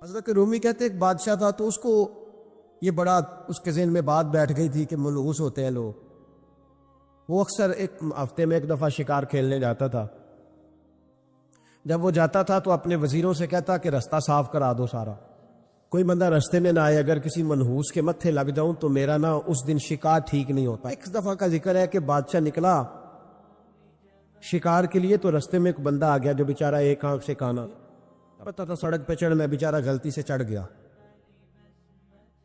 حضرت رومی کہتے ایک بادشاہ تھا، تو اس کو یہ بڑا اس کے ذہن میں بات بیٹھ گئی تھی کہ منحوس ہوتے ہیں لوگ۔ وہ اکثر ایک ہفتے میں ایک دفعہ شکار کھیلنے جاتا تھا۔ جب وہ جاتا تھا تو اپنے وزیروں سے کہتا کہ رستہ صاف کرا دو سارا، کوئی بندہ رستے میں نہ آئے، اگر کسی منحوس کے متھے لگ جاؤں تو میرا نا اس دن شکار ٹھیک نہیں ہوتا۔ ایک دفعہ کا ذکر ہے کہ بادشاہ نکلا شکار کے لیے، تو رستے میں ایک بندہ آ گیا جو بیچارہ ایک آنکھ سے کانا، پتا تھا سڑک پہ چڑھنا، بیچارہ غلطی سے چڑھ گیا،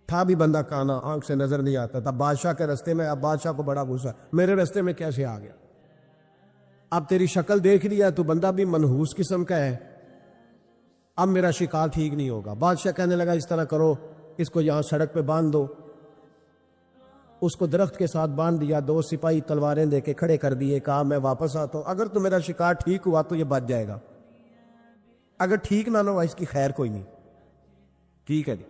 تھا بھی بندہ کانا، آنکھ سے نظر نہیں آتا تھا۔ بادشاہ کے رستے میں، اب بادشاہ کو بڑا غصہ، میرے رستے میں کیسے آ گیا؟ اب تیری شکل دیکھ لیا تو بندہ بھی منحوس قسم کا ہے، اب میرا شکار ٹھیک نہیں ہوگا۔ بادشاہ کہنے لگا اس طرح کرو، اس کو یہاں سڑک پہ باندھ دو۔ اس کو درخت کے ساتھ باندھ دیا، دو سپاہی تلواریں دے کے کھڑے کر دیے، کہا میں واپس آتا ہوں، اگر تو میرا شکار ٹھیک ہوا تو یہ بچ جائے گا، اگر ٹھیک نہ ہوا اس کی خیر کوئی نہیں۔ ٹھیک ہے جی۔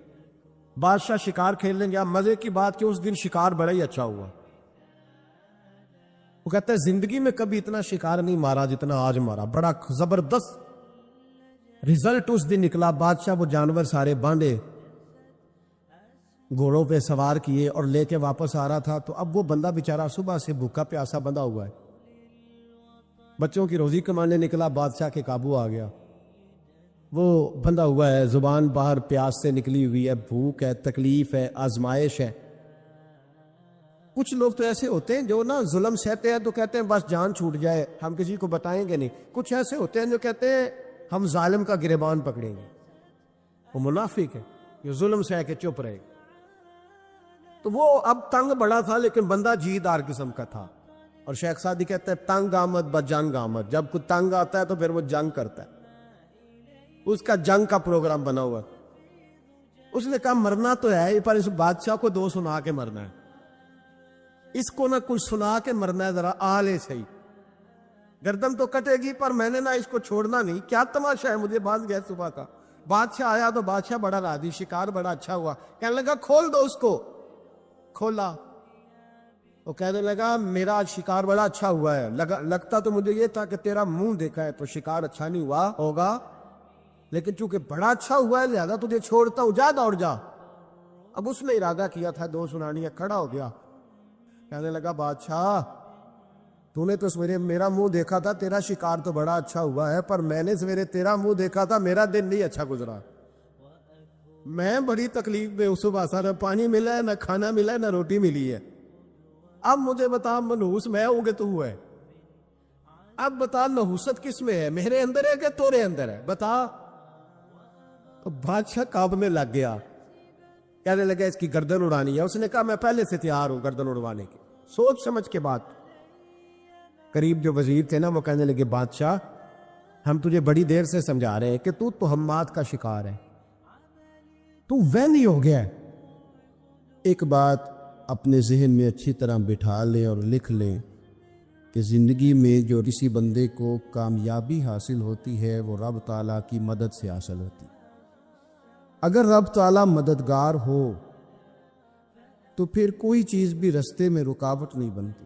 بادشاہ شکار کھیلنے گیا، مزے کی بات کہ اس دن شکار بڑا ہی اچھا ہوا۔ وہ کہتا ہے زندگی میں کبھی اتنا شکار نہیں مارا جتنا آج مارا، بڑا زبردست رزلٹ اس دن نکلا۔ بادشاہ وہ جانور سارے باندھے، گھوڑوں پہ سوار کیے اور لے کے واپس آ رہا تھا، تو اب وہ بندہ بیچارہ صبح سے بھوکا پیاسا بندھا ہوا ہے، بچوں کی روزی کمانے نکلا، بادشاہ کے قابو آ گیا۔ وہ بندھا ہوا ہے، زبان باہر پیاس سے نکلی ہوئی ہے، بھوک ہے، تکلیف ہے، آزمائش ہے۔ کچھ لوگ تو ایسے ہوتے ہیں جو نا ظلم سہتے ہیں تو کہتے ہیں بس جان چھوٹ جائے، ہم کسی کو بتائیں گے نہیں۔ کچھ ایسے ہوتے ہیں جو کہتے ہیں ہم ظالم کا گریبان پکڑیں گے، وہ منافق ہے، یہ ظلم سہ کے چپ رہے گا۔ تو وہ اب تنگ بڑا تھا لیکن بندہ جیدار قسم کا تھا، اور شیخ سعدی کہتے ہیں تنگ آمد بجنگ آمد، جب کوئی تنگ آتا ہے تو پھر وہ جنگ کرتا ہے، اس کا جنگ کا پروگرام بنا ہوا۔ اس نے کہا مرنا تو ہے پر اس بادشاہ کو دو سنا کے مرنا ہے، اس کو نہ کچھ سنا کے مرنا ہے، ذرا آلے صحیح، گردن تو کٹے گی پر میں نے نہ اس کو چھوڑنا نہیں۔ کیا تماشا ہے، مجھے باز گیا صبح کا۔ بادشاہ آیا تو بادشاہ بڑا راضی، شکار بڑا اچھا ہوا، کہنے لگا کھول دو اس کو۔ کھولا، وہ کہنے لگا میرا آج شکار بڑا اچھا ہوا ہے، لگتا تو مجھے یہ تھا کہ تیرا منہ دیکھا ہے تو شکار اچھا نہیں ہوا ہوگا، لیکن چونکہ بڑا اچھا ہوا ہے لہذا تجھے چھوڑتا ہوں، جا دوڑ جا۔ اب اس نے ارادہ کیا تھا دو سنانی ہے، کھڑا ہو گیا، کہنے لگا بادشاہ تو نے تو سویرے میرا منہ دیکھا تھا، تیرا شکار تو بڑا اچھا ہوا ہے، پر میں نے سویرے تیرا منہ دیکھا تھا، میرا دن نہیں اچھا گزرا، میں بڑی تکلیف میں صبح سا، نہ پانی ملا ہے، نہ کھانا ملا ہے، نہ روٹی ملی ہے۔ اب مجھے بتا منحوس میں ہوں گے تو ہوا ہے، اب بتا نحوست کس میں ہے، میرے اندر ہے کہ تورے اندر ہے، بتا۔ تو بادشاہ کانپنے لگ گیا، کہنے لگا اس کی گردن اڑانی ہے۔ اس نے کہا میں پہلے سے تیار ہوں گردن اڑوانے کی، سوچ سمجھ کے بات۔ قریب جو وزیر تھے نا وہ کہنے لگے بادشاہ ہم تجھے بڑی دیر سے سمجھا رہے ہیں کہ تو تہمات کا شکار ہے، تو وہمی ہو گیا ہے۔ ایک بات اپنے ذہن میں اچھی طرح بٹھا لیں اور لکھ لیں کہ زندگی میں جو کسی بندے کو کامیابی حاصل ہوتی ہے وہ رب تعالیٰ کی مدد سے حاصل ہوتی ہے۔ اگر رب تعالیٰ مددگار ہو تو پھر کوئی چیز بھی رستے میں رکاوٹ نہیں بنتی،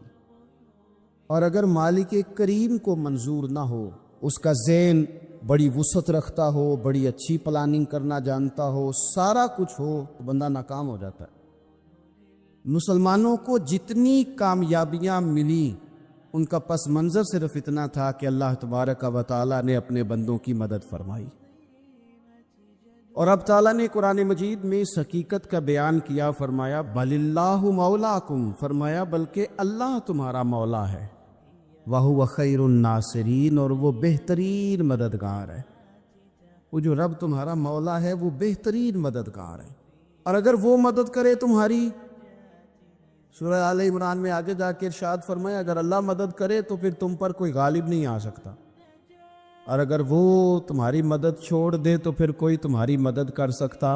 اور اگر مالک کریم کو منظور نہ ہو، اس کا ذہن بڑی وسعت رکھتا ہو، بڑی اچھی پلاننگ کرنا جانتا ہو، سارا کچھ ہو، تو بندہ ناکام ہو جاتا ہے۔ مسلمانوں کو جتنی کامیابیاں ملی ان کا پس منظر صرف اتنا تھا کہ اللہ تبارک و تعالیٰ نے اپنے بندوں کی مدد فرمائی، اور اب تعالیٰ نے قرآن مجید میں اس حقیقت کا بیان کیا، فرمایا بل اللہ مولاکم، فرمایا بلکہ اللہ تمہارا مولا ہے، وَهُوَ خَيْرُ النَّاصِرِينَ، اور وہ بہترین مددگار ہے۔ وہ جو رب تمہارا مولا ہے وہ بہترین مددگار ہے، اور اگر وہ مدد کرے تمہاری، سورہ آل عمران میں آگے جا کے ارشاد فرمایا اگر اللہ مدد کرے تو پھر تم پر کوئی غالب نہیں آ سکتا، اور اگر وہ تمہاری مدد چھوڑ دے تو پھر کوئی تمہاری مدد کر سکتا،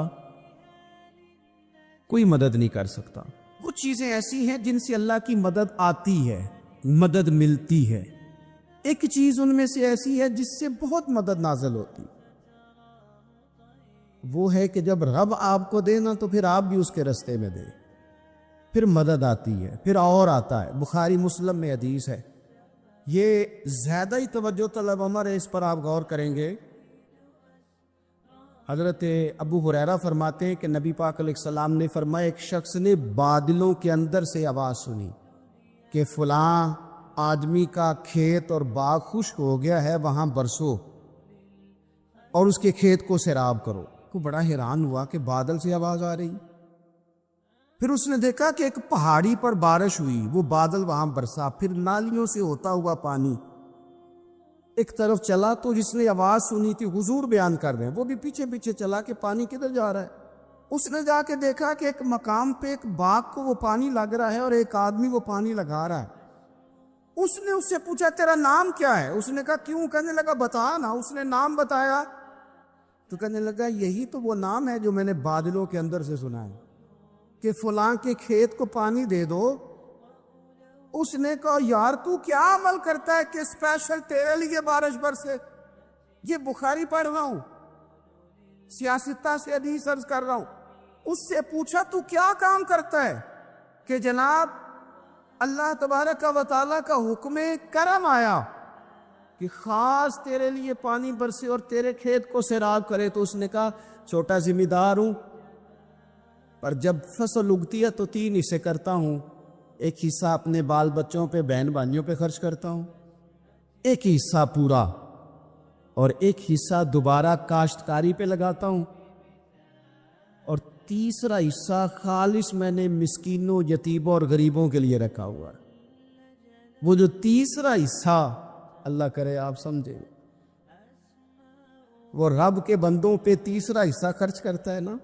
کوئی مدد نہیں کر سکتا۔ وہ چیزیں ایسی ہیں جن سے اللہ کی مدد آتی ہے، مدد ملتی ہے۔ ایک چیز ان میں سے ایسی ہے جس سے بہت مدد نازل ہوتی، وہ ہے کہ جب رب آپ کو دے نا تو پھر آپ بھی اس کے رستے میں دے، پھر مدد آتی ہے، پھر اور آتا ہے۔ بخاری مسلم میں حدیث ہے، یہ زیادہ ہی توجہ طلب عمر ہے، اس پر آپ غور کریں گے۔ حضرت ابو ہریرہ فرماتے ہیں کہ نبی پاک علیہ السلام نے فرمایا ایک شخص نے بادلوں کے اندر سے آواز سنی کہ فلاں آدمی کا کھیت اور باغ خشک ہو گیا ہے، وہاں برسو اور اس کے کھیت کو سیراب کرو۔ وہ بڑا حیران ہوا کہ بادل سے آواز آ رہی۔ پھر اس نے دیکھا کہ ایک پہاڑی پر بارش ہوئی، وہ بادل وہاں برسا، پھر نالیوں سے ہوتا ہوا پانی ایک طرف چلا۔ تو جس نے آواز سنی تھی، حضور بیان کر رہے ہیں، وہ بھی پیچھے پیچھے چلا کہ پانی کدھر جا رہا ہے۔ اس نے جا کے دیکھا کہ ایک مقام پہ ایک باغ کو وہ پانی لگ رہا ہے اور ایک آدمی وہ پانی لگا رہا ہے۔ اس نے اس سے پوچھا تیرا نام کیا ہے؟ اس نے کہا کیوں؟ کہنے لگا بتا نا۔ اس نے نام بتایا تو کہنے لگا یہی تو وہ نام ہے جو میں نے بادلوں کے اندر سے سنا ہے کہ فلاں کے کھیت کو پانی دے دو۔ اس نے کہا یار تو کیا عمل کرتا ہے کہ اسپیشل تیرے لیے بارش برسے؟ یہ بخاری پڑھ رہا ہوں، سیاستہ سے حدیث عرض کر رہا ہوں۔ اس سے پوچھا تو کیا کام کرتا ہے کہ جناب اللہ تبارک و تعالیٰ کا حکم کرم آیا کہ خاص تیرے لیے پانی برسے اور تیرے کھیت کو سیراب کرے؟ تو اس نے کہا چھوٹا ذمہ دار ہوں، پر جب فصل اگتی ہے تو 3 حصے کرتا ہوں۔ ایک حصہ اپنے بال بچوں پہ، بہن بھائیوں پہ خرچ کرتا ہوں، ایک حصہ پورا، اور ایک حصہ دوبارہ کاشتکاری پہ لگاتا ہوں، اور تیسرا حصہ خالص میں نے مسکینوں، یتیموں اور غریبوں کے لیے رکھا ہوا ہے۔ وہ جو تیسرا حصہ، اللہ کرے آپ سمجھے، وہ رب کے بندوں پہ تیسرا حصہ خرچ کرتا ہے نا،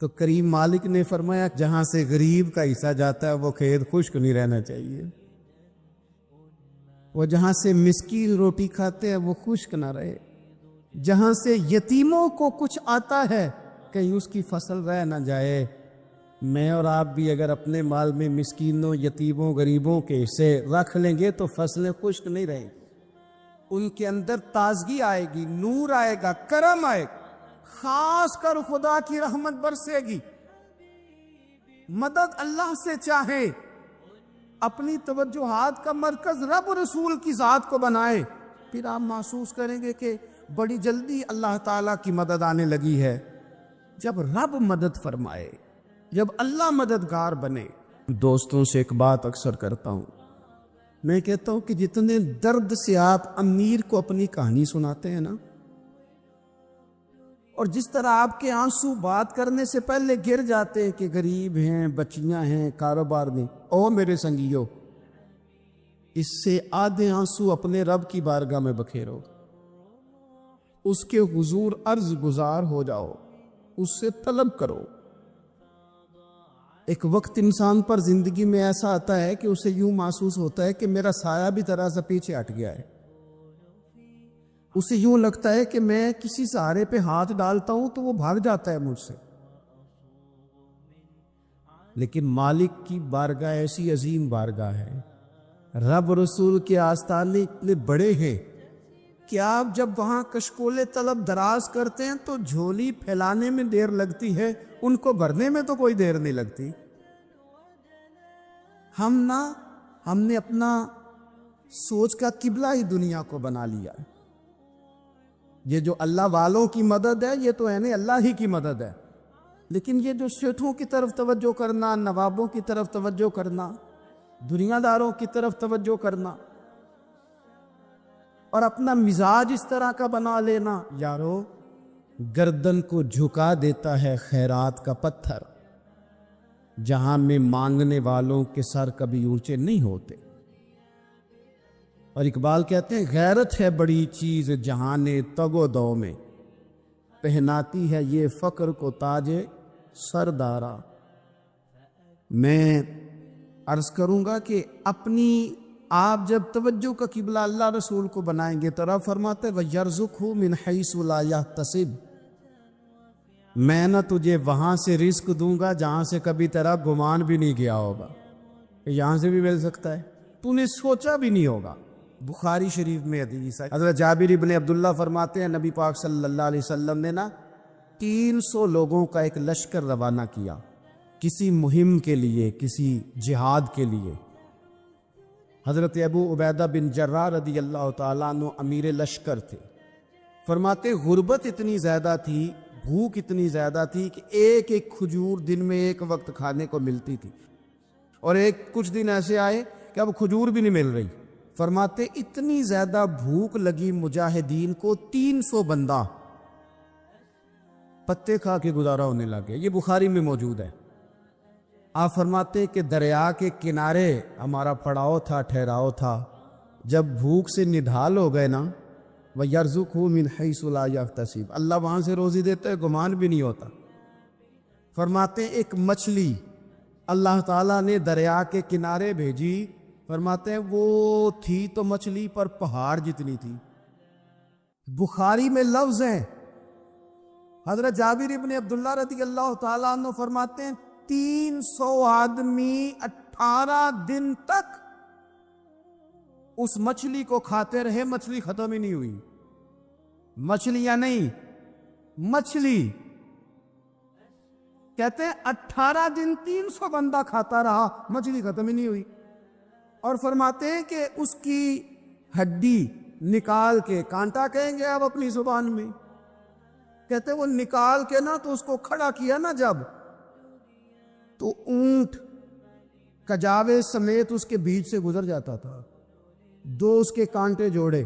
تو کریم مالک نے فرمایا جہاں سے غریب کا حصہ جاتا ہے وہ کھیت خشک نہیں رہنا چاہیے، وہ جہاں سے مسکین روٹی کھاتے ہیں وہ خشک نہ رہے، جہاں سے یتیموں کو کچھ آتا ہے کہیں اس کی فصل رہ نہ جائے۔ میں اور آپ بھی اگر اپنے مال میں مسکینوں، یتیموں، غریبوں کے حصے رکھ لیں گے تو فصلیں خشک نہیں رہیں گی، ان کے اندر تازگی آئے گی، نور آئے گا، کرم آئے گا، خاص کر خدا کی رحمت برسے گی۔ مدد اللہ سے چاہے، اپنی توجہات کا مرکز رب رسول کی ذات کو بنائے، پھر آپ محسوس کریں گے کہ بڑی جلدی اللہ تعالیٰ کی مدد آنے لگی ہے۔ جب رب مدد فرمائے، جب اللہ مددگار بنے۔ دوستوں سے ایک بات اکثر کرتا ہوں، میں کہتا ہوں کہ جتنے درد سے آپ امیر کو اپنی کہانی سناتے ہیں نا، اور جس طرح آپ کے آنسو بات کرنے سے پہلے گر جاتے ہیں کہ غریب ہیں، بچیاں ہیں، کاروبار نہیں، او میرے سنگیو، اس سے آدھے آنسو اپنے رب کی بارگاہ میں بکھیرو، اس کے حضور عرض گزار ہو جاؤ، اس سے طلب کرو۔ ایک وقت انسان پر زندگی میں ایسا آتا ہے کہ اسے یوں محسوس ہوتا ہے کہ میرا سایہ بھی ذرا سا پیچھے ہٹ گیا ہے، اسے یوں لگتا ہے کہ میں کسی سہارے پہ ہاتھ ڈالتا ہوں تو وہ بھاگ جاتا ہے مجھ سے۔ لیکن مالک کی بارگاہ ایسی عظیم بارگاہ ہے، رب رسول کے آستانے اتنے بڑے ہیں کہ آپ جب وہاں کشکول طلب دراز کرتے ہیں تو جھولی پھیلانے میں دیر لگتی ہے، ان کو بھرنے میں تو کوئی دیر نہیں لگتی۔ ہم نے اپنا سوچ کا قبلہ ہی دنیا کو بنا لیا ہے۔ یہ جو اللہ والوں کی مدد ہے یہ تو یعنی اللہ ہی کی مدد ہے، لیکن یہ جو شیٹھوں کی طرف توجہ کرنا، نوابوں کی طرف توجہ کرنا، دنیا داروں کی طرف توجہ کرنا اور اپنا مزاج اس طرح کا بنا لینا، یارو گردن کو جھکا دیتا ہے خیرات کا پتھر، جہاں میں مانگنے والوں کے سر کبھی اونچے نہیں ہوتے۔ اور اقبال کہتے ہیں غیرت ہے بڑی چیز جہان تگ و دو میں، پہناتی ہے یہ فقر کو تاج سردارا۔ میں عرض کروں گا کہ اپنی آپ جب توجہ کا قبلہ اللہ رسول کو بنائیں گے تو رب فرماتے وَيَرْزُقْهُ مِنْ حَيْثُ لَا يَحْتَسِبُ، میں نہ تجھے وہاں سے رزق دوں گا جہاں سے کبھی تیرا گمان بھی نہیں کیا ہوگا کہ یہاں سے بھی مل سکتا ہے، تو نے سوچا بھی نہیں ہوگا۔ بخاری شریف میں حدیث ہے، حضرت جابر ابن عبداللہ فرماتے ہیں نبی پاک صلی اللہ علیہ وسلم نے 300 لوگوں کا ایک لشکر روانہ کیا کسی مہم کے لیے، کسی جہاد کے لیے۔ حضرت ابو عبیدہ بن جراح رضی اللہ تعالیٰ عنہ امیر لشکر تھے، فرماتے غربت اتنی زیادہ تھی، بھوک اتنی زیادہ تھی کہ ایک ایک کھجور دن میں ایک وقت کھانے کو ملتی تھی، اور کچھ دن ایسے آئے کہ اب کھجور بھی نہیں مل رہی۔ فرماتے اتنی زیادہ بھوک لگی مجاہدین کو، 300 بندہ پتے کھا کے گزارا ہونے لگے۔ یہ بخاری میں موجود ہے۔ آپ فرماتے کہ دریا کے کنارے ہمارا پڑاؤ تھا، ٹھہراؤ تھا۔ جب بھوک سے نڈھال ہو گئے نا، وَيَرْزُقْهُ مِنْ حَيْثُ لَا يَحْتَسِبُ، اللہ وہاں سے روزی دیتا ہے، گمان بھی نہیں ہوتا۔ فرماتے ایک مچھلی اللہ تعالیٰ نے دریا کے کنارے بھیجی، فرماتے ہیں وہ تھی تو مچھلی پر پہاڑ جتنی تھی۔ بخاری میں لفظ ہیں، حضرت جابر ابن عبداللہ رضی اللہ تعالیٰ عنہ فرماتے ہیں 300 آدمی 18 دن تک اس مچھلی کو کھاتے رہے، مچھلی ختم ہی نہیں ہوئی۔ مچھلیاں نہیں، مچھلی کہتے ہیں 18 دن 300 بندہ کھاتا رہا، مچھلی ختم ہی نہیں ہوئی۔ اور فرماتے ہیں کہ اس کی ہڈی نکال کے، کانٹا کہیں گے آپ اپنی زبان میں، کہتے ہیں وہ نکال کے نا تو اس کو کھڑا کیا نا جب، تو اونٹ کجاوے سمیت اس کے بیچ سے گزر جاتا تھا، 2 اس کے کانٹے جوڑے۔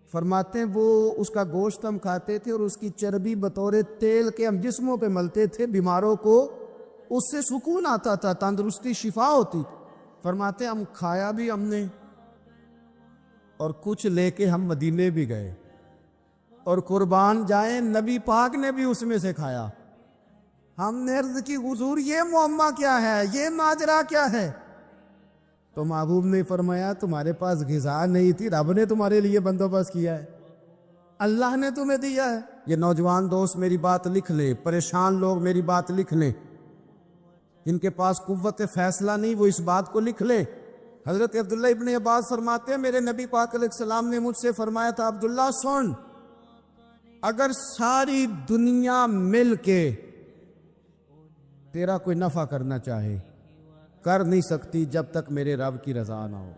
فرماتے ہیں وہ اس کا گوشت ہم کھاتے تھے اور اس کی چربی بطور تیل کے ہم جسموں پہ ملتے تھے، بیماروں کو اس سے سکون آتا تھا، تندرستی، شفا ہوتی تھی۔ فرماتے ہیں ہم کھایا بھی ہم نے، اور کچھ لے کے ہم مدینے بھی گئے، اور قربان جائیں نبی پاک نے بھی اس میں سے کھایا۔ ہم نے عرض کی حضور یہ معمہ کیا ہے، یہ ماجرا کیا ہے؟ تو محبوب نے فرمایا تمہارے پاس غذا نہیں تھی، رب نے تمہارے لیے بندوبست کیا ہے، اللہ نے تمہیں دیا ہے۔ یہ نوجوان دوست میری بات لکھ لیں، پریشان لوگ میری بات لکھ لیں، جن کے پاس قوت فیصلہ نہیں وہ اس بات کو لکھ لیں۔ حضرت عبداللہ ابن عباس فرماتے ہیں میرے نبی پاک علیہ السلام نے مجھ سے فرمایا تھا، عبداللہ سن، اگر ساری دنیا مل کے تیرا کوئی نفع کرنا چاہے، کر نہیں سکتی جب تک میرے رب کی رضا نہ ہو۔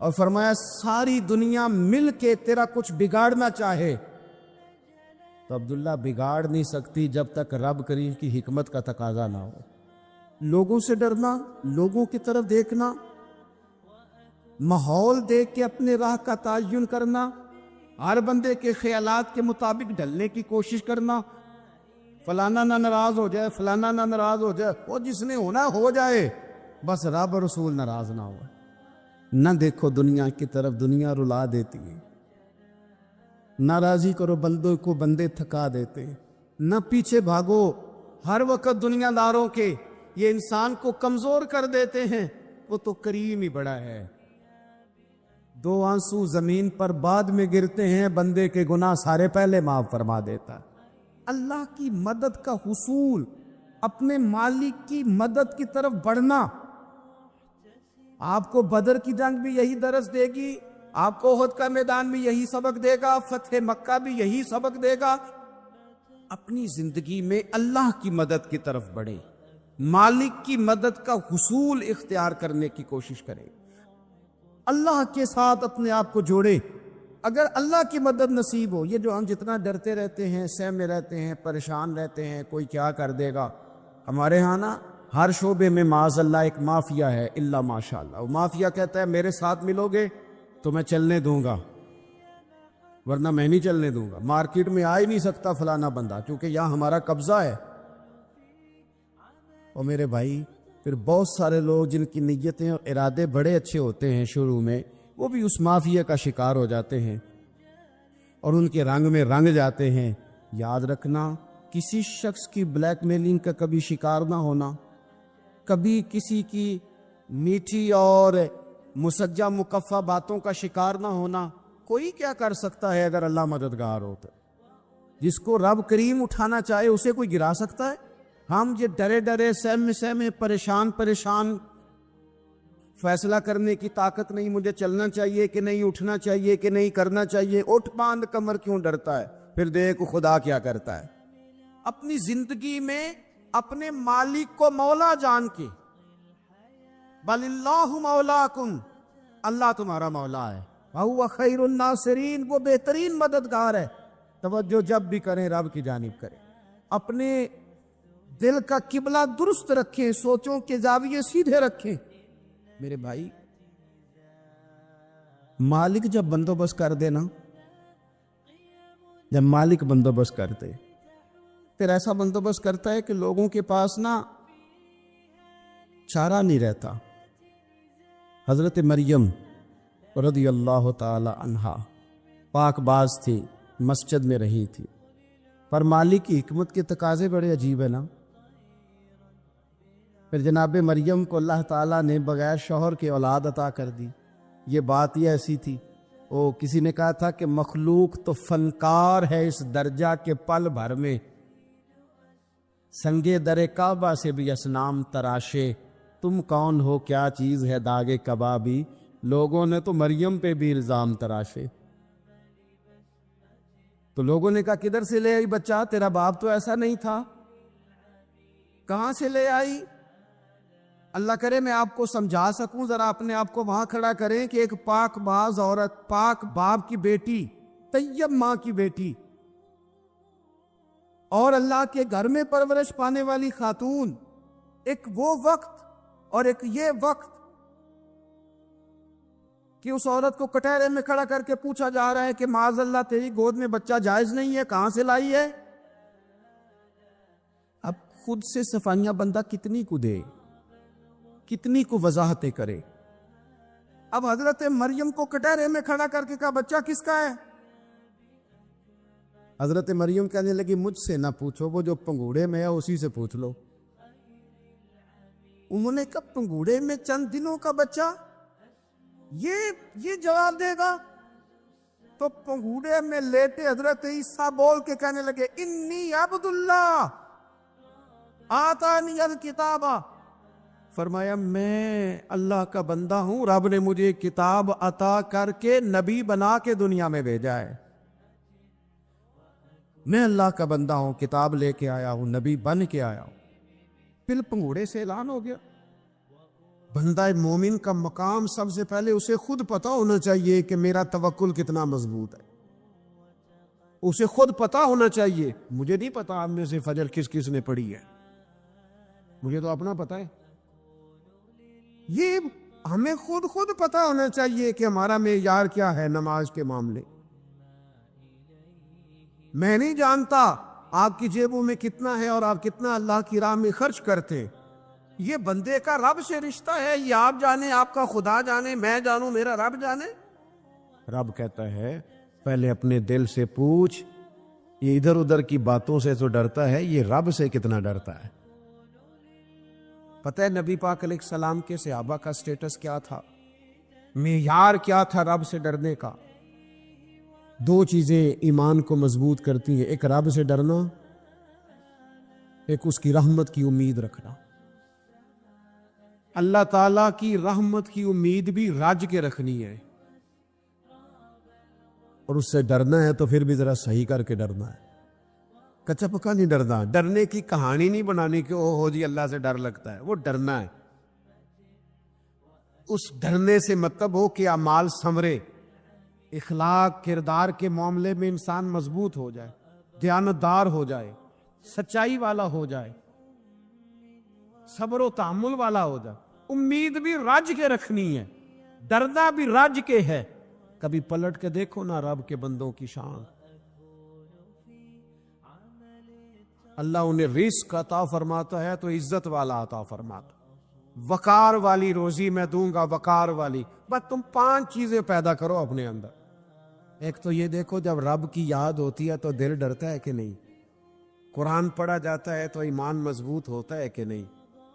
اور فرمایا ساری دنیا مل کے تیرا کچھ بگاڑنا چاہے تو عبداللہ بگاڑ نہیں سکتی جب تک رب کریم کی حکمت کا تقاضا نہ ہو۔ لوگوں سے ڈرنا، لوگوں کی طرف دیکھنا، ماحول دیکھ کے اپنے راہ کا تعین کرنا، ہر بندے کے خیالات کے مطابق ڈھلنے کی کوشش کرنا، فلانا نہ ناراض ہو جائے، فلانا نہ ناراض ہو جائے، وہ جس نے ہونا ہو جائے، بس رب رسول ناراض نہ ہو۔ نہ دیکھو دنیا کی طرف، دنیا رلا دیتی ہے، ناراضی کرو بندوں کو، بندے تھکا دیتے۔ نہ پیچھے بھاگو ہر وقت دنیا داروں کے، یہ انسان کو کمزور کر دیتے ہیں۔ وہ تو کریم ہی بڑا ہے، 2 آنسو زمین پر بعد میں گرتے ہیں، بندے کے گناہ سارے پہلے معاف فرما دیتا ہے۔ اللہ کی مدد کا حصول، اپنے مالک کی مدد کی طرف بڑھنا، آپ کو بدر کی جنگ بھی یہی درس دے گی، آپ کو احد کا میدان بھی یہی سبق دے گا، فتح مکہ بھی یہی سبق دے گا۔ اپنی زندگی میں اللہ کی مدد کی طرف بڑھے، مالک کی مدد کا حصول اختیار کرنے کی کوشش کرے، اللہ کے ساتھ اپنے آپ کو جوڑے۔ اگر اللہ کی مدد نصیب ہو، یہ جو ہم جتنا ڈرتے رہتے ہیں، سہمے رہتے ہیں، پریشان رہتے ہیں، کوئی کیا کر دے گا، ہمارے ہاں نا ہر شعبے میں معاذ اللہ ایک مافیا ہے، الا ماشاء اللہ۔ وہ مافیا کہتا ہے میرے ساتھ ملو گے تو میں چلنے دوں گا، ورنہ میں نہیں چلنے دوں گا، مارکیٹ میں آ ہی نہیں سکتا فلانا بندہ، کیونکہ یہاں ہمارا قبضہ ہے۔ اور میرے بھائی پھر بہت سارے لوگ جن کی نیتیں اور ارادے بڑے اچھے ہوتے ہیں شروع میں، وہ بھی اس مافیا کا شکار ہو جاتے ہیں اور ان کے رنگ میں رنگ جاتے ہیں۔ یاد رکھنا، کسی شخص کی بلیک میلنگ کا کبھی شکار نہ ہونا، کبھی کسی کی میٹھی اور مسجع مکفہ باتوں کا شکار نہ ہونا۔ کوئی کیا کر سکتا ہے اگر اللہ مددگار ہو تو؟ جس کو رب کریم اٹھانا چاہے اسے کوئی گرا سکتا ہے؟ ہم یہ ڈرے ڈرے، سہمے پریشان فیصلہ کرنے کی طاقت نہیں، مجھے چلنا چاہیے کہ نہیں، اٹھنا چاہیے کہ نہیں، کرنا چاہیے، اٹھ باندھ کمر کیوں ڈرتا ہے؟ پھر دیکھ خدا کیا کرتا ہے۔ اپنی زندگی میں اپنے مالک کو مولا جان کے، بل اللہ مولاکم، اللہ تمہارا مولا ہے، وَهُوَ خَيْرُ النَّاصِرِينَ، وہ بہترین مددگار ہے۔ توجہ جب بھی کریں رب کی جانب کریں، اپنے دل کا قبلہ درست رکھیں، سوچوں کے زاویے سیدھے رکھیں۔ میرے بھائی، مالک جب بندوبست کر دے نا، جب مالک بندوبست کر دے، پھر ایسا بندوبست کرتا ہے کہ لوگوں کے پاس نا چارہ نہیں رہتا۔ حضرت مریم رضی اللہ تعالی عنہا پاک باز تھی، مسجد میں رہی تھی، پر مالک کی حکمت کے تقاضے بڑے عجیب ہے نا۔ پھر جناب مریم کو اللہ تعالیٰ نے بغیر شوہر کے اولاد عطا کر دی۔ یہ بات یہ ایسی تھی، وہ کسی نے کہا تھا کہ مخلوق تو فنکار ہے اس درجہ کے پل بھر میں سنگے در کعبہ سے بھی اصنام تراشے، تم کون ہو کیا چیز ہے داغ کبابی، لوگوں نے تو مریم پہ بھی الزام تراشے۔ تو لوگوں نے کہا کدھر سے لے آئی بچہ، تیرا باپ تو ایسا نہیں تھا، کہاں سے لے آئی؟ اللہ کرے میں آپ کو سمجھا سکوں، ذرا اپنے آپ کو وہاں کھڑا کریں کہ ایک پاک باز عورت، پاک باپ کی بیٹی، طیب ماں کی بیٹی، اور اللہ کے گھر میں پرورش پانے والی خاتون، ایک وہ وقت اور ایک یہ وقت کہ اس عورت کو کٹہرے میں کھڑا کر کے پوچھا جا رہا ہے کہ معاذ اللہ تیری گود میں بچہ جائز نہیں ہے، کہاں سے لائی ہے؟ اب خود سے صفائیاں بندہ کتنی کو دے، کتنی کو وضاحتیں کرے۔ اب حضرت مریم کو کٹہرے میں کھڑا کر کے کہا بچہ کس کا ہے؟ حضرت مریم کہنے لگی مجھ سے نہ پوچھو، وہ جو پنگوڑے میں ہے اسی سے پوچھ لو۔ انہوں نے کہا پنگوڑے میں چند دنوں کا بچہ یہ جواب دے گا؟ تو پنگوڑے میں لیٹے حضرت عیسیٰ بول کے کہنے لگے انی عبد اللہ آتانی الکتاب، فرمایا میں اللہ کا بندہ ہوں، رب نے مجھے کتاب عطا کر کے نبی بنا کے دنیا میں بھیجا ہے، میں اللہ کا بندہ ہوں، کتاب لے کے آیا ہوں، نبی بن کے آیا ہوں۔ پھر پنگوڑے سے اعلان ہو گیا۔ بندہ مومن کا مقام سب سے پہلے اسے خود پتا ہونا چاہیے کہ میرا توکل کتنا مضبوط ہے، اسے خود پتا ہونا چاہیے۔ مجھے نہیں پتا آپ میں سے فجر کس کس نے پڑھی ہے، مجھے تو اپنا پتا ہے۔ یہ ہمیں خود پتا ہونا چاہیے کہ ہمارا معیار کیا ہے نماز کے معاملے۔ میں نہیں جانتا آپ کی جیبوں میں کتنا ہے اور آپ کتنا اللہ کی راہ میں خرچ کرتے، یہ بندے کا رب سے رشتہ ہے، یہ آپ جانے، آپ کا خدا جانے، میں جانوں، میرا رب جانے۔ رب کہتا ہے پہلے اپنے دل سے پوچھ، یہ ادھر ادھر کی باتوں سے تو ڈرتا ہے، یہ رب سے کتنا ڈرتا ہے۔ پتہ ہے نبی پاک علیہ السلام کے صحابہ کا سٹیٹس کیا تھا، معیار کیا تھا رب سے ڈرنے کا؟ دو چیزیں ایمان کو مضبوط کرتی ہیں، ایک رب سے ڈرنا، ایک اس کی رحمت کی امید رکھنا۔ اللہ تعالیٰ کی رحمت کی امید بھی رج کے رکھنی ہے، اور اس سے ڈرنا ہے تو پھر بھی ذرا صحیح کر کے ڈرنا ہے، کچا پکا نہیں ڈرنا۔ ڈرنے کی کہانی نہیں بنانی کہ او ہو جی اللہ سے ڈر لگتا ہے، وہ ڈرنا ہے۔ اس ڈرنے سے مطلب ہو کہ اعمال ثمرے، اخلاق کردار کے معاملے میں انسان مضبوط ہو جائے، دیانتدار ہو جائے، سچائی والا ہو جائے، صبر و تحمل والا ہو جائے۔ امید بھی رج کے رکھنی ہے، ڈرنا بھی رج کے ہے۔ کبھی پلٹ کے دیکھو نا رب کے بندوں کی شان، اللہ انہیں رزق عطا فرماتا ہے تو عزت والا عطا فرماتا، وقار والی روزی میں دوں گا، وقار والی۔ بس تم 5 چیزیں پیدا کرو اپنے اندر۔ ایک تو یہ دیکھو جب رب کی یاد ہوتی ہے تو دل ڈرتا ہے کہ نہیں، قرآن پڑھا جاتا ہے تو ایمان مضبوط ہوتا ہے کہ نہیں،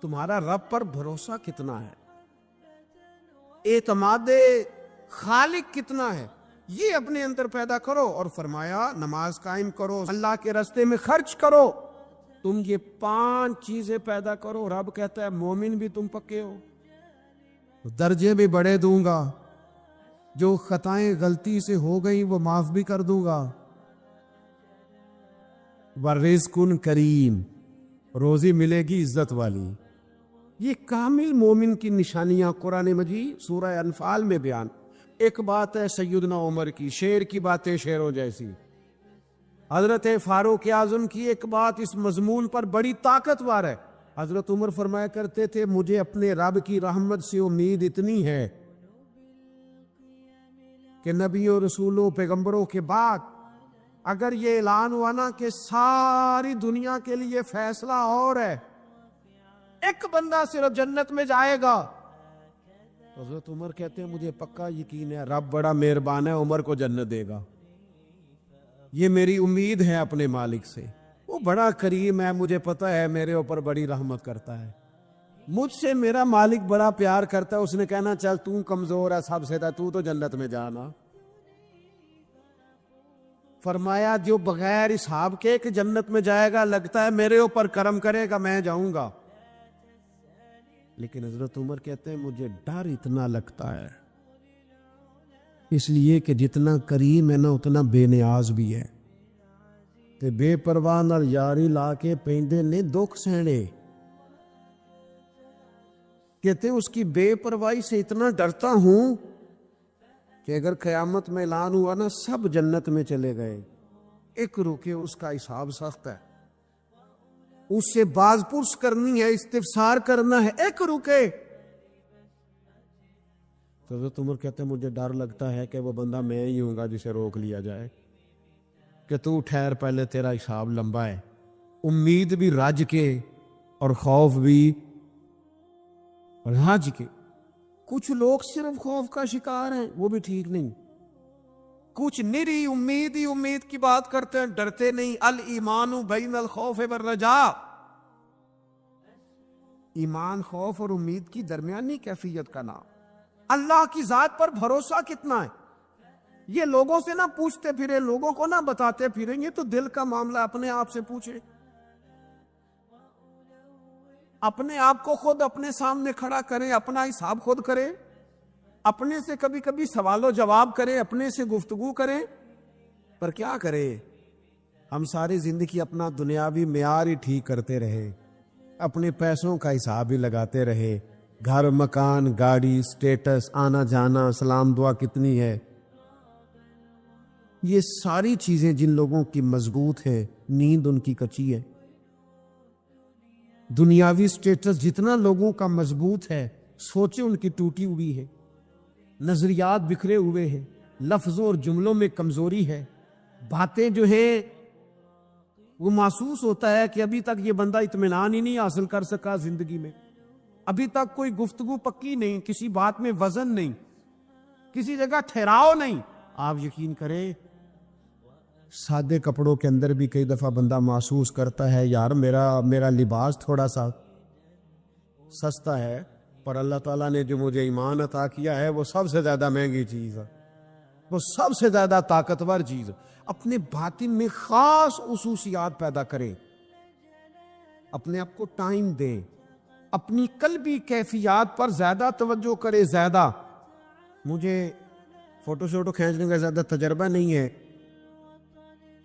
تمہارا رب پر بھروسہ کتنا ہے، اعتماد خالق کتنا ہے، یہ اپنے اندر پیدا کرو۔ اور فرمایا نماز قائم کرو، اللہ کے راستے میں خرچ کرو۔ تم یہ 5 چیزیں پیدا کرو، رب کہتا ہے مومن بھی تم پکے ہو، درجے بھی بڑے دوں گا، جو خطائیں غلطی سے ہو گئی وہ معاف بھی کر دوں گا۔ ورزق کریم، روزی ملے گی عزت والی۔ یہ کامل مومن کی نشانیاں قرآن مجید سورہ انفال میں بیان۔ ایک بات ہے سیدنا عمر کی، شیر کی باتیں شیروں جیسی. حضرت فاروق اعظم کی ایک بات اس مضمون پر بڑی طاقتور ہے. حضرت عمر فرمایا کرتے تھے مجھے اپنے رب کی رحمت سے امید اتنی ہے کہ نبیوں رسولوں پیغمبروں کے بعد اگر یہ اعلان ہوا نا کہ ساری دنیا کے لیے فیصلہ اور ہے، ایک بندہ صرف جنت میں جائے گا، تو حضرت عمر کہتے ہیں مجھے پکا یقین ہے رب بڑا مہربان ہے، عمر کو جنت دے گا. یہ میری امید ہے اپنے مالک سے، وہ بڑا کریم ہے، مجھے پتہ ہے میرے اوپر بڑی رحمت کرتا ہے، مجھ سے میرا مالک بڑا پیار کرتا ہے. اس نے کہنا چل تو کمزور ہے سب سے تو جنت میں جانا. فرمایا جو بغیر حساب کے کہ جنت میں جائے گا لگتا ہے میرے اوپر کرم کرے گا میں جاؤں گا. لیکن حضرت عمر کہتے ہیں مجھے ڈر اتنا لگتا ہے اس لیے کہ جتنا کریم ہے نا اتنا بے نیاز بھی ہے. تے بے پرواہ نال یاری لا کے پیندے نے دکھ سہنے. کہتے ہیں اس کی بے پرواہی سے اتنا ڈرتا ہوں کہ اگر قیامت میں اعلان ہوا نا سب جنت میں چلے گئے، ایک رکے اس کا حساب سخت ہے، اس سے باز پرس کرنی ہے، استفسار کرنا ہے، ایک رکے. تو حضرت عمر کہتے ہیں مجھے ڈر لگتا ہے کہ وہ بندہ میں ہی ہوں گا جسے روک لیا جائے کہ تو ٹھہر پہلے تیرا حساب لمبا ہے. امید بھی رج کے اور خوف بھی رج کے. کچھ لوگ صرف خوف کا شکار ہیں، وہ بھی ٹھیک نہیں. کچھ نری امید ہی امید کی بات کرتے ہیں، ڈرتے نہیں. الایمان بین الخوف والرجاء، ایمان خوف اور امید کی درمیانی کیفیت کا نام. اللہ کی ذات پر بھروسہ کتنا ہے یہ لوگوں سے نہ پوچھتے پھرے، لوگوں کو نہ بتاتے پھریں، یہ تو دل کا معاملہ اپنے آپ سے پوچھے. اپنے آپ کو خود اپنے سامنے کھڑا کریں، اپنا حساب خود کریں، اپنے سے کبھی کبھی سوال و جواب کریں، اپنے سے گفتگو کریں. پر کیا کریں، ہم ساری زندگی اپنا دنیاوی معیار ہی ٹھیک کرتے رہے، اپنے پیسوں کا حساب ہی لگاتے رہے، گھر مکان گاڑی سٹیٹس آنا جانا سلام دعا کتنی ہے. یہ ساری چیزیں جن لوگوں کی مضبوط ہے نیند ان کی کچی ہے. دنیاوی سٹیٹس جتنا لوگوں کا مضبوط ہے سوچیں ان کی ٹوٹی ہوئی ہے، نظریات بکھرے ہوئے ہیں، لفظوں اور جملوں میں کمزوری ہے، باتیں جو ہیں وہ محسوس ہوتا ہے کہ ابھی تک یہ بندہ اطمینان ہی نہیں حاصل کر سکا زندگی میں، ابھی تک کوئی گفتگو پکی نہیں، کسی بات میں وزن نہیں، کسی جگہ ٹھہراؤ نہیں. آپ یقین کریں سادے کپڑوں کے اندر بھی کئی دفعہ بندہ محسوس کرتا ہے یار میرا لباس تھوڑا سا سستا ہے، پر اللہ تعالیٰ نے جو مجھے ایمان عطا کیا ہے وہ سب سے زیادہ مہنگی چیز ہے، وہ سب سے زیادہ طاقتور چیز. اپنے باطن میں خاص خصوصیات پیدا کریں، اپنے آپ کو ٹائم دیں، اپنی قلبی کیفیات پر زیادہ توجہ کریں. زیادہ مجھے فوٹو شوٹو کھینچنے کا زیادہ تجربہ نہیں ہے،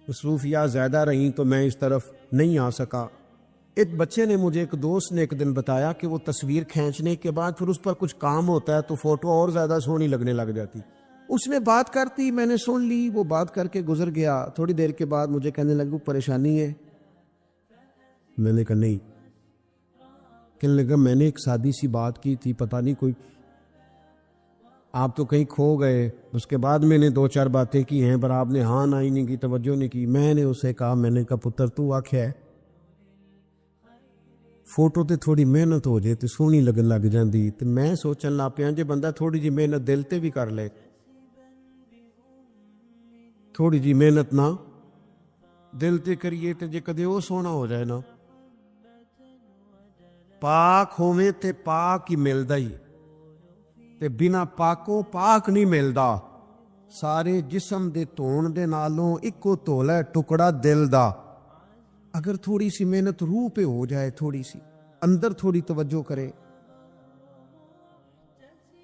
مصروفیات زیادہ رہیں تو میں اس طرف نہیں آ سکا. ایک بچے نے مجھے، ایک دوست نے ایک دن بتایا کہ وہ تصویر کھینچنے کے بعد پھر اس پر کچھ کام ہوتا ہے تو فوٹو اور زیادہ سونی لگنے لگ جاتی. اس نے بات کرتی، میں نے سن لی، وہ بات کر کے گزر گیا. تھوڑی دیر کے بعد مجھے کہنے لگا پریشانی ہے. میں نے کہا نہیں. کہنے لگا میں نے ایک سادی سی بات کی تھی، پتہ نہیں کوئی آپ تو کہیں کھو گئے. اس کے بعد میں نے دو چار باتیں کی ہیں پر آپ نے ہاں نہ ہی نہیں کی، توجہ نہیں کی. میں نے اسے کہا، میں نے کہا پتر تو آکھیا ہے فوٹو تے تھوڑی محنت ہو جائے تے سونی لگن لگ جاندی. تے میں سوچن لگ پیا جے بندہ تھوڑی جی محنت دل تے بھی کر لے، تھوڑی جی محنت نہ دل تے کریے تے جے کدے وہ سونا ہو جائے نا، پاک ہوویں تے پاک ہی ملدا ہی، تے بنا پاکوں پاک نہیں ملدا. سارے جسم دے دھون دے نالوں اکو دھولا ٹکڑا دل دا. اگر تھوڑی سی محنت روح پہ ہو جائے، تھوڑی سی اندر تھوڑی توجہ کرے،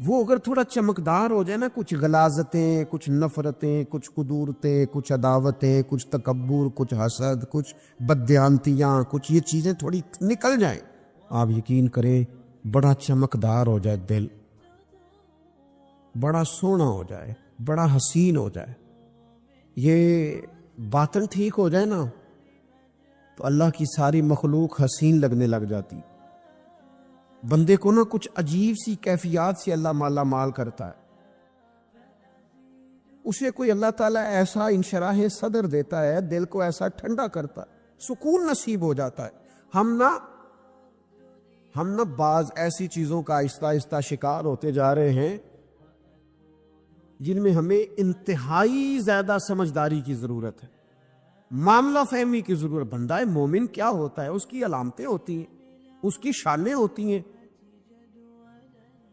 وہ اگر تھوڑا چمکدار ہو جائے نا، کچھ غلاظتیں، کچھ نفرتیں، کچھ قدورتیں، کچھ عداوتیں، کچھ تکبر، کچھ حسد، کچھ بددیانتیاں، کچھ یہ چیزیں تھوڑی نکل جائیں، آپ یقین کریں بڑا چمکدار ہو جائے دل. بڑا سونا ہو جائے، بڑا حسین ہو جائے، یہ باطن ٹھیک ہو جائے نا تو اللہ کی ساری مخلوق حسین لگنے لگ جاتی. بندے کو نا کچھ عجیب سی کیفیات سے اللہ مالا مال کرتا ہے. اسے کوئی اللہ تعالیٰ ایسا انشراح صدر دیتا ہے، دل کو ایسا ٹھنڈا کرتا ہے، سکون نصیب ہو جاتا ہے. ہم نا بعض ایسی چیزوں کا آہستہ آہستہ شکار ہوتے جا رہے ہیں جن میں ہمیں انتہائی زیادہ سمجھداری کی ضرورت ہے، معاملہ فہمی کی ضرورت. بندہ مومن کیا ہوتا ہے، اس کی علامتیں ہوتی ہیں، اس کی شانیں ہوتی ہیں.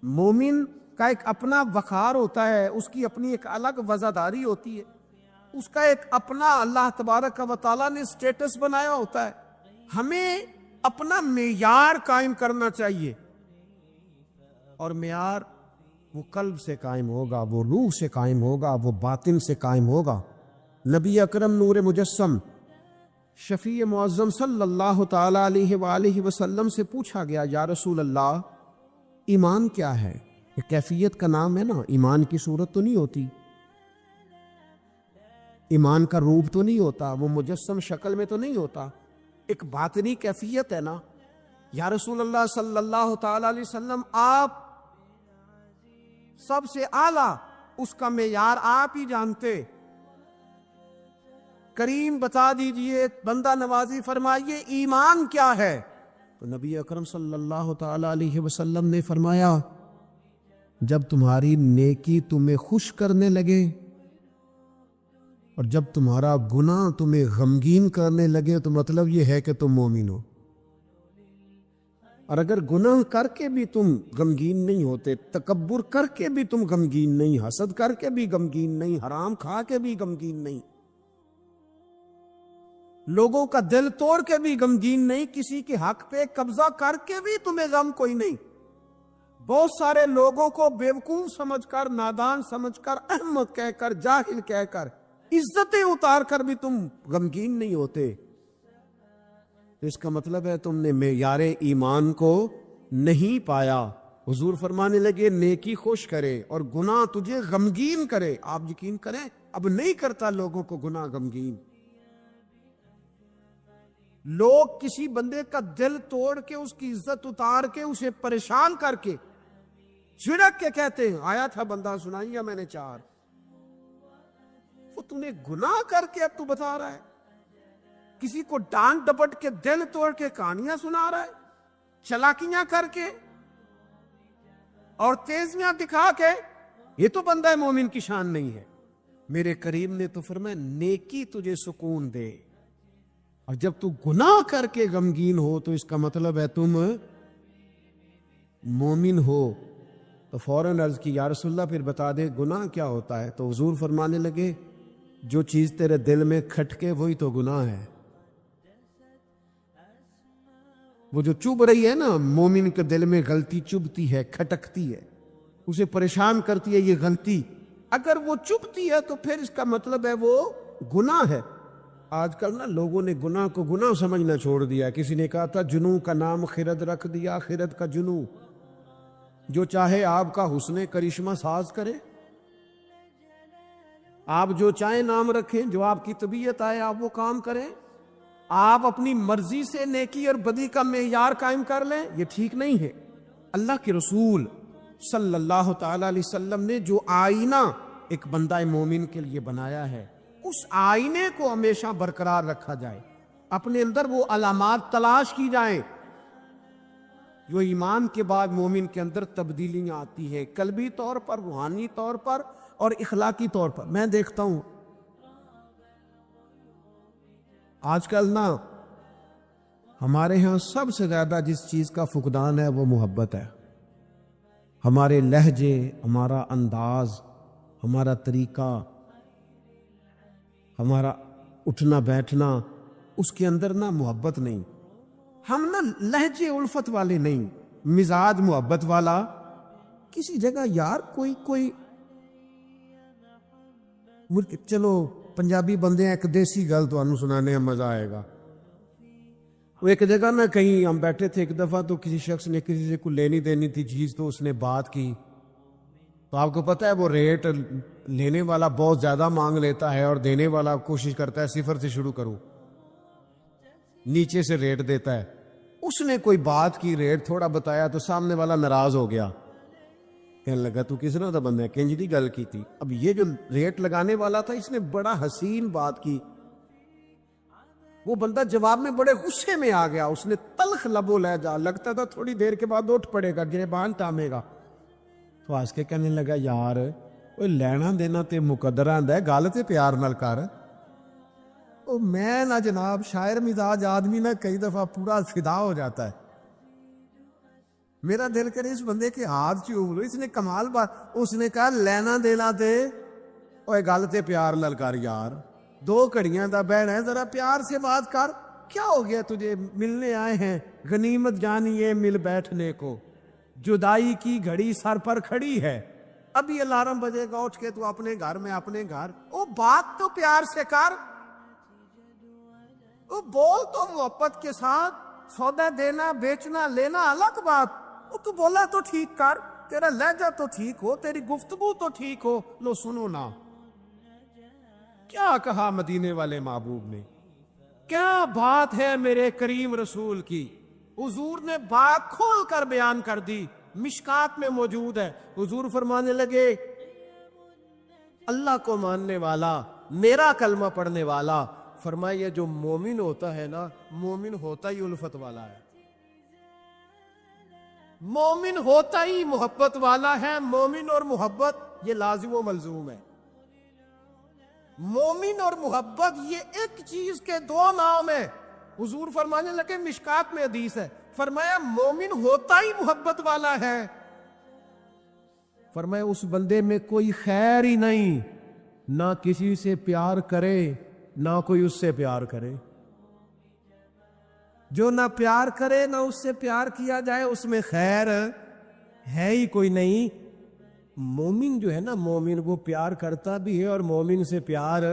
مومن کا ایک اپنا وقار ہوتا ہے، اس کی اپنی ایک الگ وزاداری ہوتی ہے، اس کا ایک اپنا اللہ تبارک و تعالیٰ نے سٹیٹس بنایا ہوتا ہے. ہمیں اپنا معیار قائم کرنا چاہیے، اور معیار وہ قلب سے قائم ہوگا، وہ روح سے قائم ہوگا، وہ باطن سے قائم ہوگا. نبی اکرم نور مجسم شفیع معظم صلی اللہ تعالی علیہ وآلہ وسلم سے پوچھا گیا، یا رسول اللہ ایمان کیا ہے؟ یہ کیفیت کا نام ہے نا، ایمان کی صورت تو نہیں ہوتی، ایمان کا روپ تو نہیں ہوتا، وہ مجسم شکل میں تو نہیں ہوتا، ایک باطنی کیفیت ہے نا. یا رسول اللہ صلی اللہ تعالی علیہ وسلم آپ سب سے اعلیٰ، اس کا معیار آپ ہی جانتے، کریم بتا دیجئے، بندہ نوازی فرمائیے ایمان کیا ہے؟ تو نبی اکرم صلی اللہ تعالی علیہ وسلم نے فرمایا، جب تمہاری نیکی تمہیں خوش کرنے لگے اور جب تمہارا گناہ تمہیں غمگین کرنے لگے تو مطلب یہ ہے کہ تم مومن ہو. اور اگر گناہ کر کے بھی تم غمگین نہیں ہوتے، تکبر کر کے بھی تم غمگین نہیں، حسد کر کے بھی غمگین نہیں، حرام کھا کے بھی غمگین نہیں، لوگوں کا دل توڑ کے بھی غمگین نہیں، کسی کے حق پہ قبضہ کر کے بھی تمہیں غم کوئی نہیں، بہت سارے لوگوں کو بیوقوف سمجھ کر، نادان سمجھ کر، احمق کہہ کر، جاہل کہہ کر، عزتیں اتار کر بھی تم غمگین نہیں ہوتے، اس کا مطلب ہے تم نے معیار ایمان کو نہیں پایا. حضور فرمانے لگے نیکی خوش کرے اور گناہ تجھے غمگین کرے. آپ یقین کریں اب نہیں کرتا لوگوں کو گناہ غمگین. لوگ کسی بندے کا دل توڑ کے، اس کی عزت اتار کے، اسے پریشان کر کے، جھڑک کے کہتے ہیں آیا تھا بندہ سنائیا میں نے 4، وہ تو نے گناہ کر کے اب تو بتا رہا ہے. کسی کو ڈانٹ ڈپٹ کے دل توڑ کے کہانیاں سنا رہا ہے، چلاکیاں کر کے اور تیزیاں دکھا کے. یہ تو بندہ مومن کی شان نہیں ہے. میرے کریم نے تو فرمایا نیکی تجھے سکون دے، اور جب تو گناہ کر کے غمگین ہو تو اس کا مطلب ہے تم مومن ہو. تو فوراً عرض کی یا رسول اللہ پھر بتا دے گناہ کیا ہوتا ہے؟ تو حضور فرمانے لگے جو چیز تیرے دل میں کھٹکے وہی تو گناہ ہے. وہ جو چبھ رہی ہے نا، مومن کے دل میں غلطی چبھتی ہے، کھٹکتی ہے، اسے پریشان کرتی ہے یہ غلطی. اگر وہ چبھتی ہے تو پھر اس کا مطلب ہے وہ گناہ ہے. آج کل نا لوگوں نے گناہ کو گناہ سمجھنا چھوڑ دیا. کسی نے کہا تھا جنوں کا نام خرد رکھ دیا، خرد کا جنوں. جو چاہے آپ کا حسن کرشمہ ساز کرے، آپ جو چاہیں نام رکھیں، جو آپ کی طبیعت آئے آپ وہ کام کریں، آپ اپنی مرضی سے نیکی اور بدی کا معیار قائم کر لیں، یہ ٹھیک نہیں ہے. اللہ کے رسول صلی اللہ تعالی علیہ وسلم نے جو آئینہ ایک بندہ مومن کے لیے بنایا ہے، اس آئینے کو ہمیشہ برقرار رکھا جائے، اپنے اندر وہ علامات تلاش کی جائیں جو ایمان کے بعد مومن کے اندر تبدیلیاں آتی ہے، قلبی طور پر، روحانی طور پر اور اخلاقی طور پر. میں دیکھتا ہوں آج کل نا ہمارے ہاں سب سے زیادہ جس چیز کا فقدان ہے وہ محبت ہے. ہمارے لہجے، ہمارا انداز، ہمارا طریقہ، ہمارا اٹھنا بیٹھنا، اس کے اندر نا محبت نہیں. ہم نا لہجے الفت والے نہیں، مزاج محبت والا. کسی جگہ یار کوئی چلو پنجابی بندے ہیں، ایک دیسی گل تو سنانے میں مزہ آئے گا. وہ ایک جگہ نا کہیں ہم بیٹھے تھے ایک دفعہ، تو کسی شخص نے کسی سے کوئی لینی دینی تھی چیز، تو اس نے بات کی تو آپ کو پتہ ہے وہ ریٹ لینے والا بہت زیادہ مانگ لیتا ہے اور دینے والا کوشش کرتا ہے صفر سے شروع کروں، نیچے سے ریٹ دیتا ہے. اس نے کوئی بات کی، ریٹ تھوڑا بتایا تو سامنے والا ناراض ہو گیا، کہنے لگا تو کس طرح کا بندہ ہے، کنج دی گل کی تھی. اب یہ جو ریٹ لگانے والا تھا اس نے بڑا حسین بات کی، وہ بندہ جواب میں بڑے غصے میں آ گیا، اس نے تلخ لبو لہجہ، لگتا تھا تھوڑی دیر کے بعد اٹھ پڑے گا، گریبان تامے گا. تو آج کے کہنے لگا یار وہ لینا دینا تے مقدر آندا ہے، گل تے پیار نال کر. او میں نہ جناب شاعر مزاج آدمی نہ کئی دفعہ پورا فدا ہو جاتا ہے، میرا دل کرے اس بندے کے ہاتھ چوم لو، اس نے کمال بات. اس نے کہا لینا دینا تے اوے گل تے پیار نال کر یار، 2 گھڑیاں دا بہن ہے، ذرا پیار سے بات کر. کیا ہو گیا تجھے، ملنے آئے ہیں، غنیمت جانیے مل بیٹھنے کو، جدائی کی گھڑی سر پر کھڑی ہے، ابھی الارم بجے گا اٹھ کے تو اپنے گھر میں اپنے گھر. او بات تو پیار سے کر، او بول تو محبت کے ساتھ، سودا دینا بیچنا لینا الگ بات. او تو بولا تو ٹھیک کر، تیرا لہجہ تو ٹھیک ہو، تیری گفتگو تو ٹھیک ہو. لو سنو نا کیا کہا مدینے والے محبوب نے، کیا بات ہے میرے کریم رسول کی. حضور نے بات کھول کر بیان کر دی، مشکات میں موجود ہے. حضور فرمانے لگے اللہ کو ماننے والا، میرا کلمہ پڑھنے والا، فرمایا یہ جو مومن ہوتا ہے نا، مومن ہوتا ہی الفت والا ہے، مومن ہوتا ہی محبت والا ہے. مومن اور محبت یہ لازم و ملزوم ہے. مومن اور محبت یہ ایک چیز کے 2 نام ہیں. حضور فرمانے لگے، مشکات میں حدیث ہے، فرمایا مومن ہوتا ہی محبت والا ہے. فرمایا اس بندے میں کوئی خیر ہی نہیں، نہ کسی سے پیار کرے نہ کوئی اس سے پیار کرے. جو نہ پیار کرے نہ اس سے پیار کیا جائے اس میں خیر ہے ہی کوئی نہیں. مومن جو ہے نا، مومن وہ پیار کرتا بھی ہے اور مومن سے پیار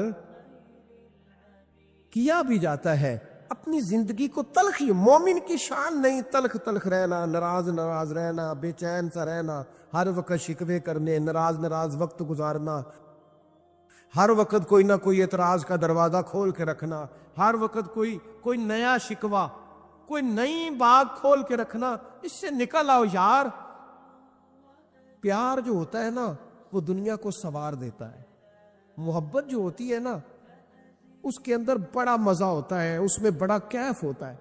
کیا بھی جاتا ہے. اپنی زندگی کو تلخی، مومن کی شان نہیں تلخ تلخ رہنا، ناراض ناراض رہنا، بے چین سا رہنا، ہر وقت شکوے کرنے، ناراض وقت گزارنا، ہر وقت کوئی نہ کوئی اعتراض کا دروازہ کھول کے رکھنا، ہر وقت کوئی نیا شکوہ، کوئی نئی بات کھول کے رکھنا. اس سے نکل آؤ یار. پیار جو ہوتا ہے نا وہ دنیا کو سنوار دیتا ہے. محبت جو ہوتی ہے نا اس کے اندر بڑا مزہ ہوتا ہے، اس میں بڑا کیف ہوتا ہے.